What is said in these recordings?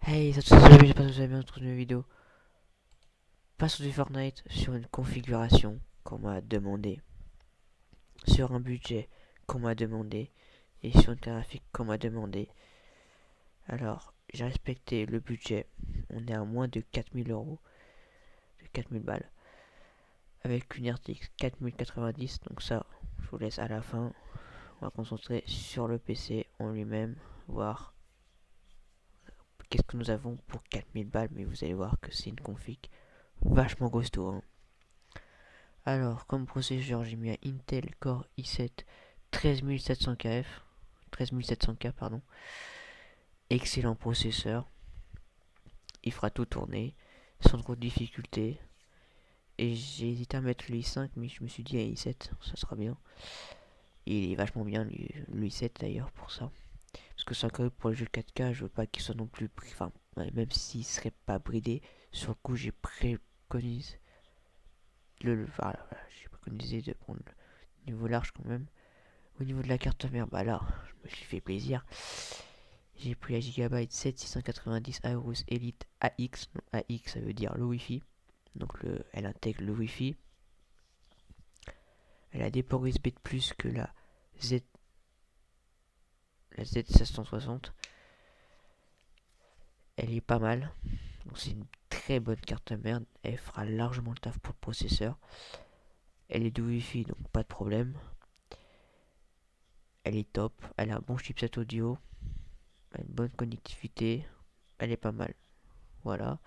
Hey, ça tout j'espère que vous allez bien dans une vidéo. Pas sur du Fortnite, sur une configuration qu'on m'a demandé, sur un budget qu'on m'a demandé, et sur une graphique qu'on m'a demandé. Alors, j'ai respecté le budget, on est à moins de 4000 euros, de 4000 balles, avec une RTX 4090, donc ça, je vous laisse à la fin. On va concentrer sur le PC en lui-même, voir qu'est-ce que nous avons pour 4000 balles, mais vous allez voir que c'est une config vachement costaud, hein. Alors, comme processeur, j'ai mis un Intel Core i7 13700KF, 13700K, pardon. Excellent processeur, il fera tout tourner, sans trop de difficulté. Et j'ai hésité à mettre le i5, mais je me suis dit, i7, ça sera bien. Et il est vachement bien, le i7 d'ailleurs, pour ça. Parce que c'est un pour les jeux 4K, je veux pas qu'il soit non plus. Enfin, même s'il serait pas bridé, sur le coup, j'ai préconisé voilà, j'ai préconisé de prendre le niveau large quand même. Au niveau de la carte mère, bah là, je me suis fait plaisir. J'ai pris la Gigabyte 7690 Aorus Elite AX. Non, AX, ça veut dire le Wi-Fi. Donc elle intègre le Wi-Fi. Elle a des ports USB de plus que Z, la Z760. Elle est pas mal. Donc c'est une très bonne carte mère. Elle fera largement le taf pour le processeur. Elle est de Wi-Fi, donc pas de problème. Elle est top. Elle a un bon chipset audio. Elle a une bonne connectivité. Elle est pas mal. Voilà.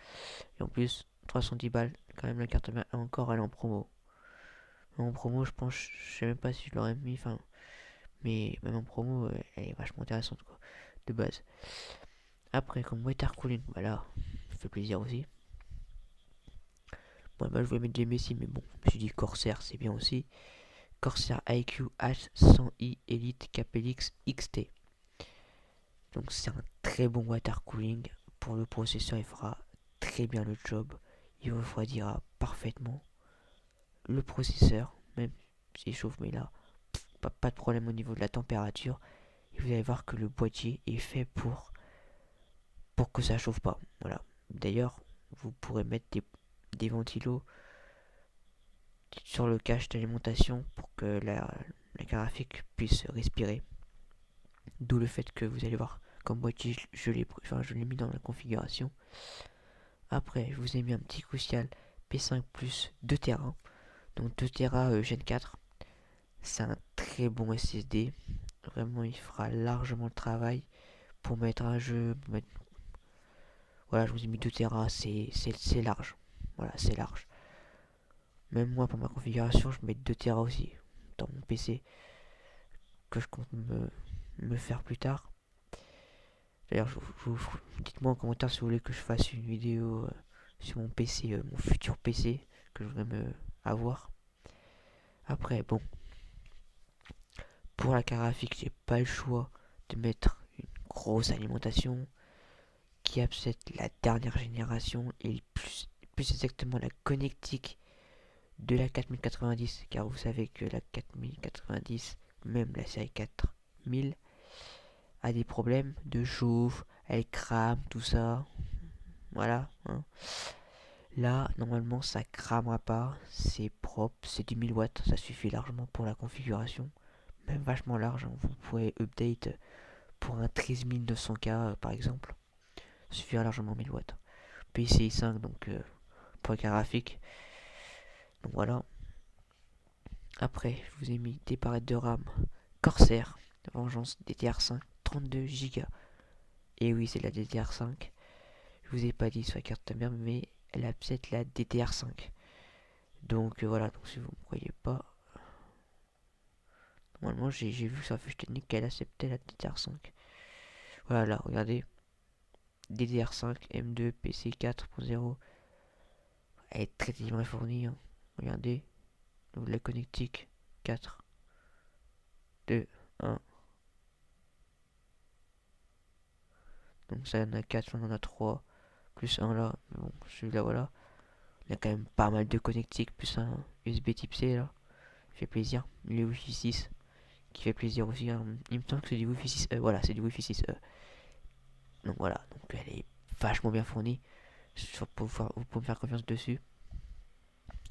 Et en plus, 310 balles, quand même la carte mère. Et encore, elle est en promo. En promo, je pense, je sais même pas si je l'aurais mis, enfin, mais même en promo, elle est vachement intéressante, quoi, de base. Après, comme water cooling, voilà, ça fait plaisir aussi. Bon, bah, je voulais mettre des Messi, mais bon, je me suis dit Corsair, c'est bien aussi. Corsair IQ H100i Elite Capelix XT. Donc, c'est un très bon water cooling. Pour le processeur, il fera très bien le job. Il refroidira parfaitement le processeur, même s'il chauffe, mais là, pas de problème au niveau de la température. Et vous allez voir que le boîtier est fait pour que ça chauffe pas. Voilà. D'ailleurs, vous pourrez mettre des ventilos sur le cache d'alimentation pour que la graphique puisse respirer. D'où le fait que vous allez voir comme boîtier, je l'ai mis dans la configuration. Après, je vous ai mis un petit crucial P5 plus 2 Tera. Donc 2 Tera Gen 4. C'est un très bon SSD. Vraiment, il fera largement le travail pour mettre un jeu, pour mettre. Voilà, je vous ai mis 2 Tera, c'est large. Voilà, c'est large. Même moi, pour ma configuration, je mets 2 Tera aussi dans mon PC que je compte me faire plus tard. D'ailleurs, dites-moi en commentaire si vous voulez que je fasse une vidéo sur mon PC, mon futur PC que je voudrais me avoir. Après, bon, pour la carte graphique, j'ai pas le choix de mettre une grosse alimentation qui a peut-être la dernière génération et plus exactement la connectique de la 4090, car vous savez que la 4090, même la série 4000, a des problèmes de chauffe, elle crame, tout ça. Voilà, hein. Là, normalement, ça cramera pas, c'est propre, c'est du 1000 watts, ça suffit largement pour la configuration, même vachement large, hein. Vous pourrez update pour un 13900K par exemple, ça suffira largement 1000 watts. PCI 5, donc pour la graphique, donc voilà. Après, je vous ai mis des barrettes de RAM Corsair, Vengeance DDR5, 32 Go. Et oui, c'est la DDR5. Je vous ai pas dit sur la carte mère, mais elle a peut-être la DDR5. Donc voilà, donc si vous ne croyez pas, normalement j'ai vu sur la fiche technique qu'elle acceptait la DDR5. Voilà, là, regardez. DDR5, M2, PC 4.0. Elle est très bien fournie, hein. Regardez. Donc la connectique 4, 2, 1. Donc ça, il y en a 4, on en a 3. Plus un là. Mais bon, celui-là, voilà. Il y a quand même pas mal de connectiques, plus un USB type C là. Fait plaisir. Le Wi-Fi 6 qui fait plaisir aussi, hein. Il me semble que c'est du Wi-Fi 6E. Voilà, c'est du Wi-Fi 6E. Donc voilà, donc elle est vachement bien fourni. Vous pouvez me faire confiance dessus.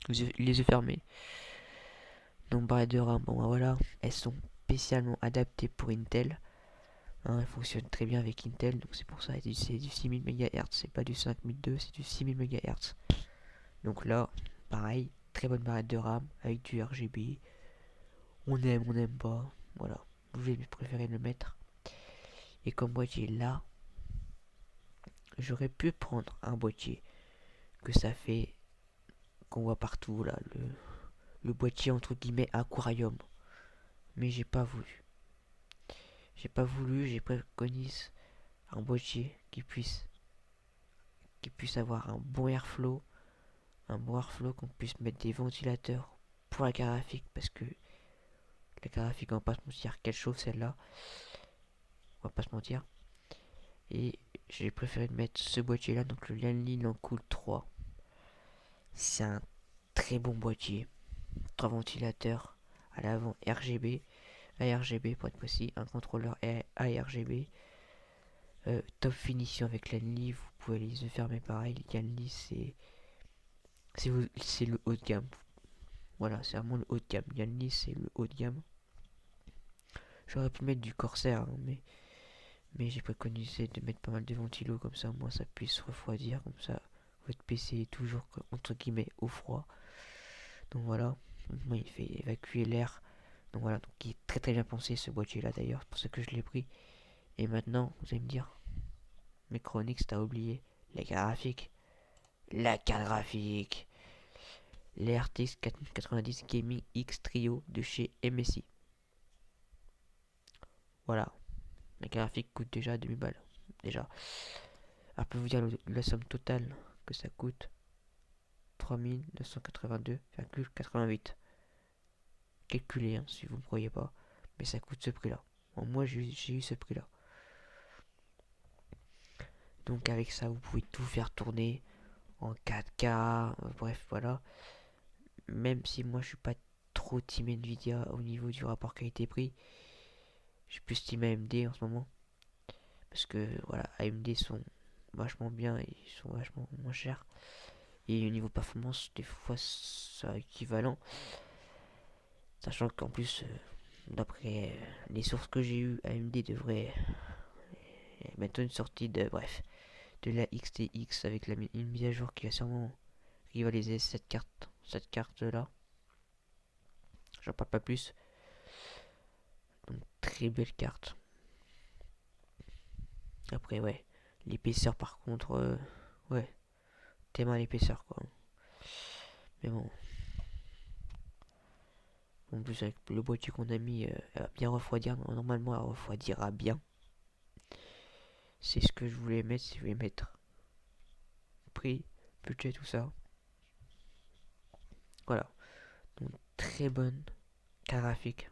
Les yeux fermés. Donc barrettes de RAM, bon voilà, elles sont spécialement adaptées pour Intel. Hein, elles fonctionnent très bien avec Intel, donc c'est pour ça, c'est du 6000 MHz, c'est pas du 5002, c'est du 6000 MHz. Donc là, pareil, très bonne barrette de RAM avec du RGB. On n'aime pas, voilà. Vous avez préféré le mettre. Et comme boîtier là, j'aurais pu prendre un boîtier que ça fait, qu'on voit partout là, le boîtier entre guillemets aquarium. Mais j'ai pas voulu. J'ai préconisé un boîtier qui puisse avoir un bon airflow, qu'on puisse mettre des ventilateurs pour la carte graphique, parce que la carte graphique, on va pas se mentir, qu'elle chauffe celle-là, on va pas se mentir. Et j'ai préféré mettre ce boîtier là, donc le Lianli Lancool 3. C'est un très bon boîtier, 3 ventilateurs à l'avant RGB, ARGB pour être précis, un contrôleur ARGB, top finition avec Lianli, vous pouvez les yeux fermés pareil, Lianli c'est le haut de gamme. Voilà, c'est vraiment le haut de gamme. Lianli c'est le haut de gamme. J'aurais pu mettre du Corsair, hein, mais j'ai préconisé de mettre pas mal de ventilos, comme ça, moi ça puisse refroidir, comme ça, votre PC est toujours, entre guillemets, au froid. Donc voilà, moi il fait évacuer l'air. Donc voilà, donc il est très très bien pensé ce boîtier là d'ailleurs, c'est pour ça que je l'ai pris. Et maintenant, vous allez me dire, mais Chronix, t'as oublié la carte graphique. La carte graphique, les RTX 4090 Gaming X Trio de chez MSI. Voilà, la carte graphique coûte déjà 2000 balles. Déjà. Alors, je peux vous dire la somme totale que ça coûte 3982,88. Calculez, hein, si vous ne me croyez pas. Mais ça coûte ce prix-là. Bon, moi, j'ai eu ce prix-là. Donc, avec ça, vous pouvez tout faire tourner en 4K. Bref, voilà. Même si moi, je suis pas trop team Nvidia au niveau du rapport qualité-prix. Je suis plus team AMD en ce moment. Parce que, voilà, AMD sont vachement bien et ils sont vachement moins chers. Et au niveau performance, des fois, c'est équivalent. Sachant qu'en plus, d'après les sources que j'ai eues, AMD devrait mettre une sortie de la XTX avec une mise à jour qui va sûrement rivaliser cette carte là. J'en parle pas plus. Donc très belle carte. Après ouais, l'épaisseur par contre, ouais, t'es mal l'épaisseur quoi. Mais bon, en plus avec le boîtier qu'on a mis, elle va bien refroidir. Normalement elle refroidira bien. C'est ce que je voulais mettre, si je voulais mettre prix, budget, tout ça. Voilà. Donc très bonne carte graphique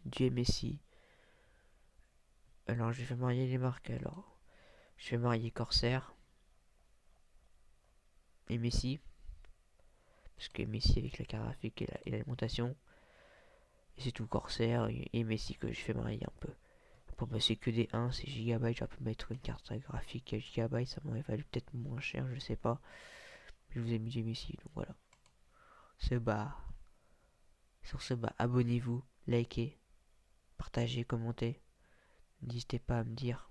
du MSI. Alors je vais marier les marques. Alors je vais marier Corsair et Messi. Parce que Messi avec la carte graphique et l'alimentation. Et c'est tout Corsair et Messi que je fais marier un peu. Bon bah c'est que des 1, c'est gigabyte. J'aurais pu mettre une carte graphique à gigabyte. Ça m'aurait valu peut-être moins cher, je sais pas. Je vous ai mis du Messi, donc voilà. Sur ce bah abonnez-vous, likez, partagez, commentez. N'hésitez pas à me dire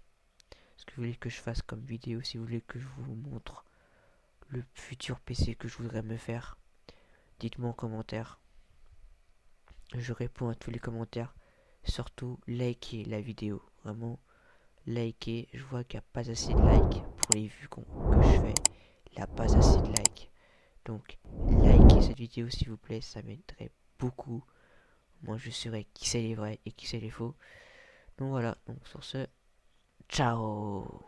ce que vous voulez que je fasse comme vidéo, si vous voulez que je vous montre le futur PC que je voudrais me faire. Dites-moi en commentaire. Je réponds à tous les commentaires. Surtout, likez la vidéo. Vraiment, likez. Je vois qu'il n'y a pas assez de likes pour les vues que je fais. Il n'y a pas assez de likes. Donc, likez cette vidéo s'il vous plaît. Ça m'aiderait beaucoup. Moi, je saurais qui c'est les vrais et qui c'est les faux. Donc voilà. Donc sur ce, ciao.